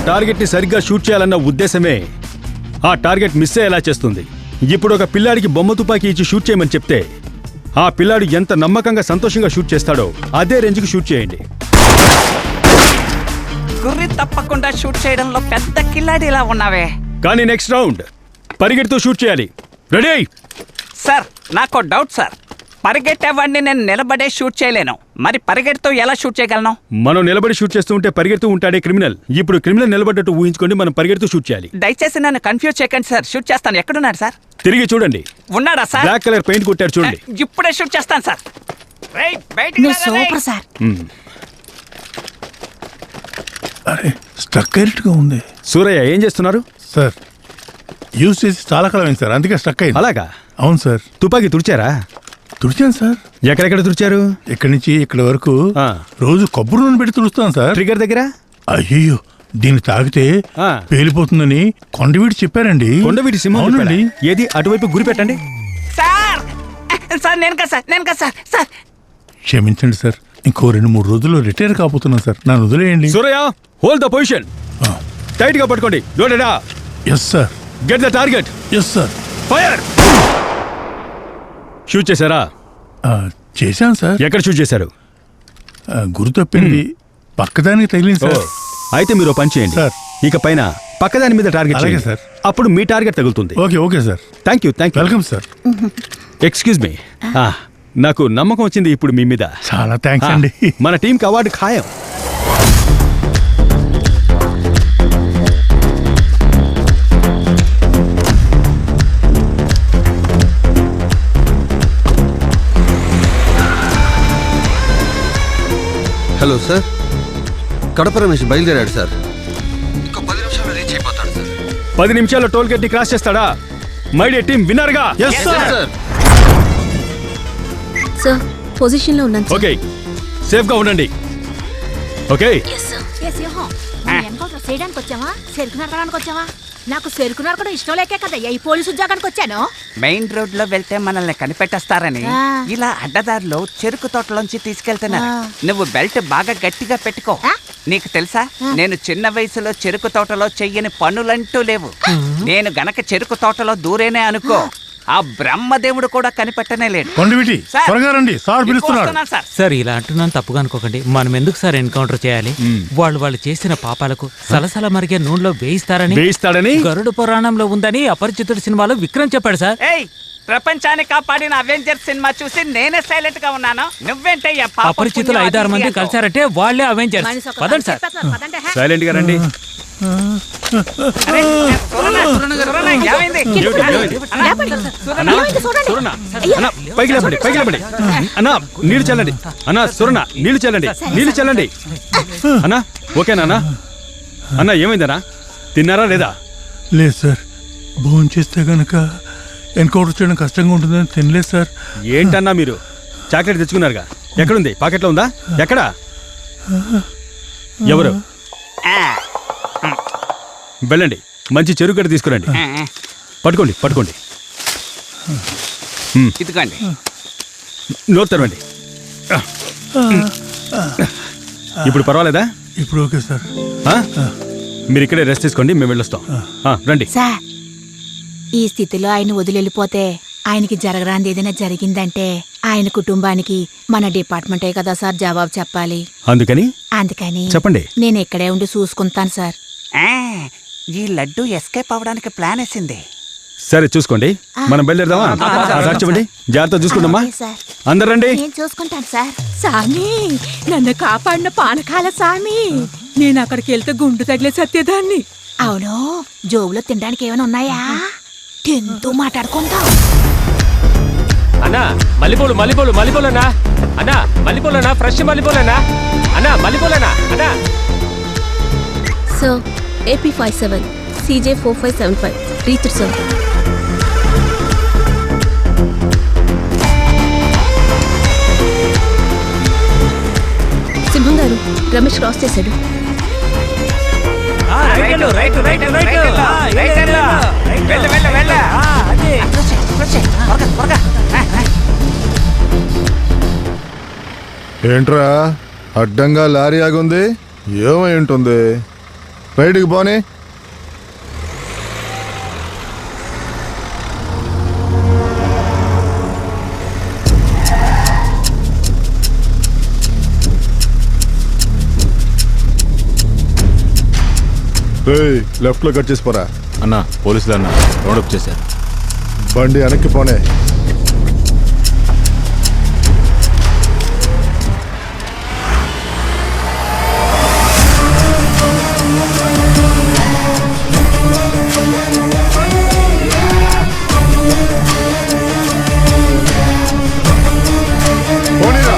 Target ని సరిగ్గా shoot చేయాలన్న ఉద్దేశమే ఆ టార్గెట్ మిస్ అయ్యేలా చేస్తుంది. ఇప్పుడు ఒక పిల్లాడికి బొమ్మ తుపాకీ ఇచ్చి షూట్ చేయమని చెప్తే ఆ పిల్లాడు ఎంత నమ్మకంగా సంతోషంగా షూట్ చేస్తాడో అదే రేంజ్కి షూట్ చేయండి. గుర్రి తప్పకుండా షూట్ చేయడంలో పెద్ద కిల్లాడిలా ఉన్నావే. కానీ నెక్స్ట్ రౌండ్ పరిగెడుతూ షూట్ చేయాలి. రెడీ? సార్ నాకు డౌట్ సార్, పరిగెట్టేవాడిని నేను నిలబడే షూట్ చేయలేను, మరి పరిగెడుతూ ఎలా షూట్ చేయగలను? మనం నిలబడి షూట్ చేస్తూ ఉంటే పరిగెడుతూ ఉంటాడే క్రిమినల్. ఇప్పుడు క్రిమినల్ నిలబడ్డట్టు ఊహించుకోండి, మనం పరిగెడుతూ షూట్ చేయాలి. దయచేసి నన్ను కన్ఫ్యూజ్ చేయకండి సార్, షూట్ చేస్తాను. ఎక్కడున్నాడు సార్? తిరిగి చూడండి. ఉన్నాడా సార్? బ్లాక్ కలర్ పెయింట్ కొట్టారు చూడండి. ఇప్పుడే షూట్ చేస్తాను సార్. Super sir. అరే స్ట్రక్ అయినట్టుగా ఉంది. సూరయ్య ఏం చేస్తున్నారు? సార్ యూజ్ చేసి చాలా కాలం అయింది సార్, అందుకే స్ట్రక్ అయింది. అలాగా? అవును సార్. తుపాకీ తుడిచారా? తుడిచాను సార్. ఎక్కడెక్కడ తుడిచారు? ఇక్కడి నుంచి ఇక్కడ వరకు రోజు కొబ్బరి నూనె పెట్టి తుడుస్తాను సార్. ట్రిగ్గర్ దగ్గర? అయ్యో దీన్ని తాగితే పేలిపోతుందని కొండవీటి చెప్పారండి. కొండవీటి సింహం చెప్పాడా? ఏది అటువైపు గురి పెట్టండి. సార్ సార్ నేను కదా సార్. క్షమించండి సార్, ఇంకో 2-3 రోజుల్లో రిటైర్ కాబోతున్నాను సార్, నన్ను వదిలేయండి. Surayya hold the position. Tight గా పట్టుకోండి. లోడెడా? Yes sir. Get the target. Yes sir. Fire. Shoot చేశారా? చేశాను సార్. ఎక్కడ షూట్ చేశారు? గురి తప్పింది, పక్కదానికి తగిలింది సార్. అయితే మీరు పని చేయండి సార్. ఇక పైన పక్కదాని మీద టార్గెట్ చేయండి సార్. అప్పుడు మీ టార్గెట్ తగులుతుంది. Okay sir. Thank you. Welcome sir. Excuse me, నాకు నమ్మకం వచ్చింది ఇప్పుడు మీ మీద. చాలా థ్యాంక్స్ అండి. మన టీంకి అవార్డు ఖాయం. హలో సార్, కడప రమేష్ బయలుదేరాడు సార్. ఇంకో 10 నిమిషాల్లో రీచ్ అయిపోతాడు సార్. 10 నిమిషాల్లో టోల్ గేట్ ని క్రాస్ చేస్తాడా? మై డే టీం విన్నర్ గా. సార్ పొజిషన్ లో ఉన్నాను. ఓకే, సేఫ్ గా ఉండండి. ఓకే. చేయడానికి వచ్చావా, సెరుకు నరకడానికి వచ్చావా? నాకు సెరుకు నరకడం ఇష్టం లేకే కదా ఈ పోలీసు ఉద్యోగానికి వచ్చాను. మెయిన్ రోడ్ లో వెళ్తే మనల్ని కనిపెట్టేస్తారని ఇలా అడ్డదారిలో చెరుకు తోటలోంచి తీసుకెళ్తున్నారు. నువ్వు బెల్ట్ బాగా గట్టిగా పెట్టుకో. నీకు తెలుసా, నేను చిన్న వయసులో చెరుకు తోటలో చెయ్యని పనులంటూ లేవు. నేను గనక చెరుకు తోటలో దూరేనే అనుకో, ఆ బ్రహ్మదేవుడు కూడా కనిపెట్టనే లేడు. కొండవీటి త్వరగా రండి, సార్ పిలుస్తున్నారు. సార్ ఇలా అంటున్నాను తప్పుగా అనుకోకండి. మనం ఎందుకు సార్ ఎన్కౌంటర్ చేయాలి? వాళ్ళు చేసిన పాపాలకు సలసల మరిగే నూనెలో వేయిస్తారని గరుడ పురాణంలో ఉందని అపరిచితుడు సినిమాలో విక్రమ్ చెప్పాడు సార్. ప్రపంచాన్ని కాపాడిన అవెంజర్స్ సినిమా చూసి నేనే సైలెంట్ గా ఉన్నాను. నువ్వేంటయ్యా అపరిచితులు 5-6 మంది కలిసారంటే వాళ్ళే అవెంజర్స్. పదండి సార్. సైలెంట్ గా రండి. పైకి లేపండి. అన్నా నీళ్లు చల్లండి. అన్నా సురణ నీళ్లు చల్లండి. అన్నా ఓకేనా? అన్నా ఏమైందన్నా? తిన్నారా లేదా? లేదు సార్, భోజనం చేస్తే గనక ఎన్కౌంటర్ చేయడం కష్టంగా ఉంటుందని తినలేదు సార్. ఏంటన్నా మీరు చాక్లెట్ తెచ్చుకున్నారుగా, ఎక్కడుంది? పాకెట్లో ఉందా? ఎక్కడా? ఎవరు? వెళ్ళండి, మంచి చెరుకు తీసుకురండి. పట్టుకోండి. ఇదిగోండి. నోరు తెరవండి. ఇప్పుడు పర్వాలేదా? ఇప్పుడు ఓకే సార్. మీరు ఇక్కడే రెస్ట్ తీసుకోండి, మేము వెళ్ళొస్తాం. రండి. సార్ ఈ స్థితిలో ఆయన వదిలిపోతే ఆయనకి జరగరాంది ఏదైనా జరిగిందంటే ఆయన కుటుంబానికి మన డిపార్ట్మెంటే కదా సార్ జవాబు చెప్పాలి. అందుకని చెప్పండి. నేను ఇక్కడే ఉండి చూసుకుంటాను సార్. ఈ లడ్డు ఎస్కేప్ అవడానికి ప్లాన్ వేసింది. సరే చూసుకోండి, మనం బయలుదేరదామా? చూడండి, జాగ్రత్త చూసుకుందామా. అందరు రండి. నేను చూసుకుంటాను సార్. సామి నన్ను కాపాడిన పానకాల సామి. నేను అక్కడికి వెళ్తే గుండు తగిలే సత్యదాన్ని. అవును, జోబులో తినడానికి ఏమైనా ఉన్నాయా? తింటూ మాట్లాడుకుంటాం. అన్నా మల్లెపూలనా? అన్నా మల్లెపూలనా? ఫ్రెష్ మల్లెపూలనా? అన్నా మల్లెపూలనా? అన్నా so AP57 CJ4575 Reacher sir. సింహం గారు, రమేష్ క్రాస్ చేశాడు. ఏంట్రా అడ్డంగా లారీ ఆగుంది? ఏమై ఉంటుంది? బయటికి పోనీ. లెఫ్ట్ లో కట్ చేసి పోరా. అన్న పోలీసులు అన్న రౌండప్ చేశారు. బండి వెనక్కి పోనే. పోనీరా.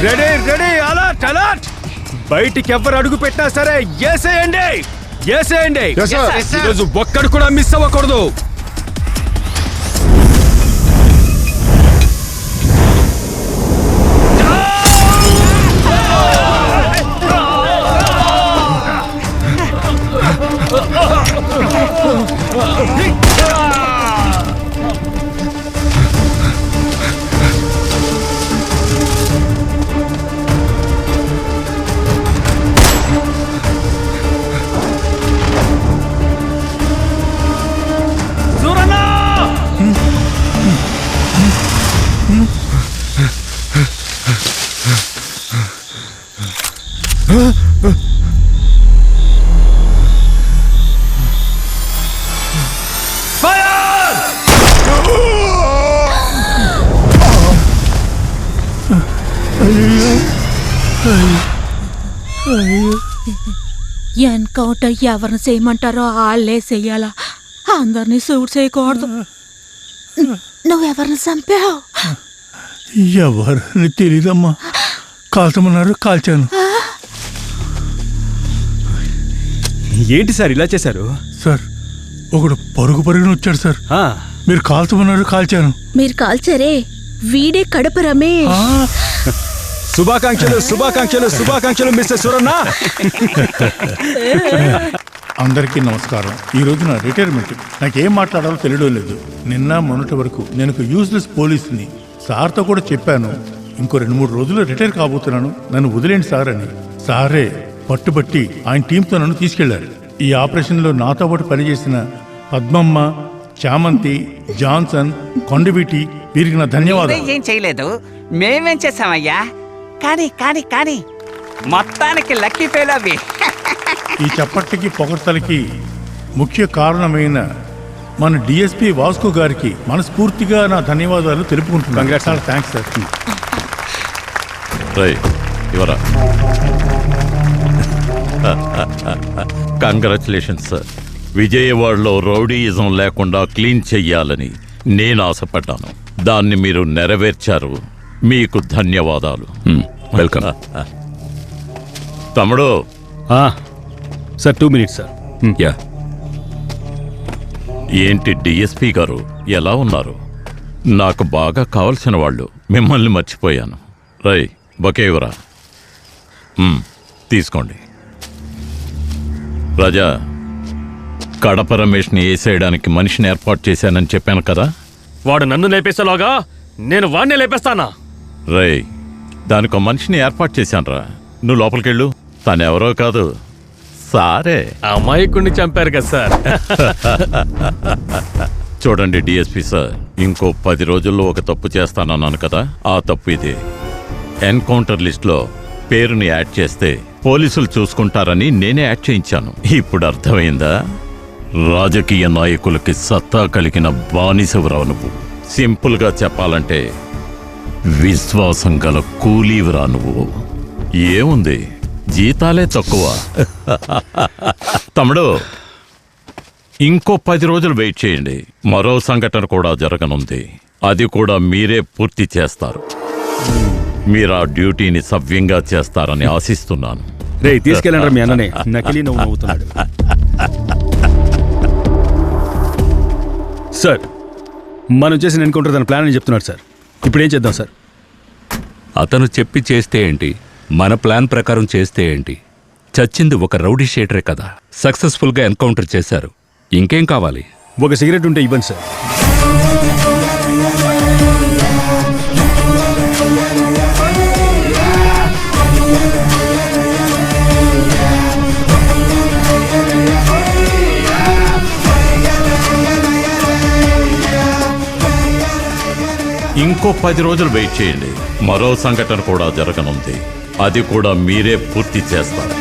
Ready ready, alert alert. బయటికి ఎవరు అడుగు పెట్టినా సరే ఏసేయండి, ఏసేయండి. Yes, sir. ఈరోజు ఒక్కడు కూడా మిస్ అవ్వకూడదు. ఎన్కౌంటర్ ఎవరిని చేయమంటారో వాళ్ళే చెయ్యాలా, అందరినీ సూట్ చేయకూడదు. నువ్వెవరిని చంపావు? ఎవరని తెలీదమ్మా. కాల్చమన్నారు, కాల్చాను. ఏంటి సార్ ఇలా చేశారు? సార్ ఒకడు పరుగున వచ్చాడు సార్. ఆ, మీరు కాల్చమన్నారు, కాల్చాను. మీరు కాల్చారే వీడే కడప రమేష్. శుభాకాంక్షలు శుభాకాంక్షలు శుభాకాంక్షలు మిస్టర్ సురన్న. అందరికీ నమస్కారం. ఈ రోజు నా రిటైర్మెంట్. నాకేం మాట్లాడాలో తెలియడం లేదు. నిన్న మొన్నటి వరకు నేను ఒక యూజ్లెస్ పోలీసుని. సార్తో కూడా చెప్పాను, ఇంకో 2-3 రోజుల్లో రిటైర్ కాబోతున్నాను, నన్ను వదిలేండి సార్ అని. సారే పట్టుబట్టి ఆయన టీంతో నన్ను తీసుకెళ్లారు. ఈ ఆపరేషన్లో నాతో పాటు పనిచేసిన పద్మమ్మ, చామంతి, జాన్సన్, కొండవీటి వీరికి నా ధన్యవాదాలు. ఏం చేయలేదు, మేమేం చేసామయ్యా. కానీ కానీ కానీ మొత్తానికి లక్కీ ఫెయిల్ అవి. ఈ చప్పట్లకి పొగడ్తలకి ముఖ్య కారణమైన మన డిఎస్పీ వాస్కో గారికి మనస్ఫూర్తిగా నా ధన్యవాదాలు తెలుపుకుంటున్నాను. Congrats, sir. Thanks sir. ఇవరా కంగ్రాచులేషన్స్ సార్. విజయవాడలో రౌడీయిజం లేకుండా క్లీన్ చెయ్యాలని నేను ఆశపడ్డాను. దాన్ని మీరు నెరవేర్చారు. మీకు ధన్యవాదాలు. వెల్కమ్. తమ్ముడు, సార్ 2 minutes సార్. యా, ఏంటి డిఎస్పీ గారు ఎలా ఉన్నారు? నాకు బాగా కావలసిన వాళ్ళు, మిమ్మల్ని మర్చిపోయాను. రై బొకే ఇవ్వరా. తీసుకోండి. రాజా, కడప రమేష్ని వేసేయడానికి మనిషిని ఏర్పాటు చేశానని చెప్పాను కదా. వాడు నన్ను లేపేసేలాగా నేను వాడిని లేపేస్తానా? రై, దానికి మనిషిని ఏర్పాటు చేశానురా. నువ్వు లోపలికెళ్ళు. తనెవరో కాదు, సారే. అమాయకుడిని చంపారు కదా సార్. చూడండి డిఎస్పీ సార్, ఇంకో 10 రోజుల్లో ఒక తప్పు చేస్తానన్నాను కదా, ఆ తప్పు ఇదే. ఎన్కౌంటర్ లిస్ట్లో పేరుని యాడ్ చేస్తే పోలీసులు చూసుకుంటారని నేనే యాడ్ చేయించాను. ఇప్పుడు అర్థమైందా? రాజకీయ నాయకులకి సత్తా కలిగిన బానిసవురావు నువ్వు. సింపుల్గా చెప్పాలంటే విశ్వాసం గల కూలీవురా నువ్వు. ఏముంది, జీతాలే తక్కువ. తమ్ముడు, ఇంకో 10 రోజులు వెయిట్ చేయండి. మరో సంఘటన కూడా జరగనుంది. అది కూడా మీరే పూర్తి చేస్తారు. మీరు ఆ డ్యూటీని సవ్యంగా చేస్తారని ఆశిస్తున్నాను. రే తీసుకెళ్ళండి మీ అన్ననే. నకిలీ నవ్వు నవ్వుతున్నాడు. సార్, మనం చేసిన ఎన్కౌంటర్ తన ప్లాన్ అని చెప్తున్నాడు సార్. ఇప్పుడు ఏం చేద్దాం సార్? అతను చెప్పి చేస్తే ఏంటి, మన ప్లాన్ ప్రకారం చేస్తే ఏంటి? చచ్చింది ఒక రౌడీ షీటరే కదా. సక్సెస్ఫుల్గా ఎన్కౌంటర్ చేశారు. ఇంకేం కావాలి? ఒక సిగరెట్ ఉంటే ఇవ్వండి సార్. ఇంకో 10 రోజులు వెయిట్ చేయండి. మరో సంఘటన కూడా జరగనుంది. అది కూడా మీరే పూర్తి చేస్తారు.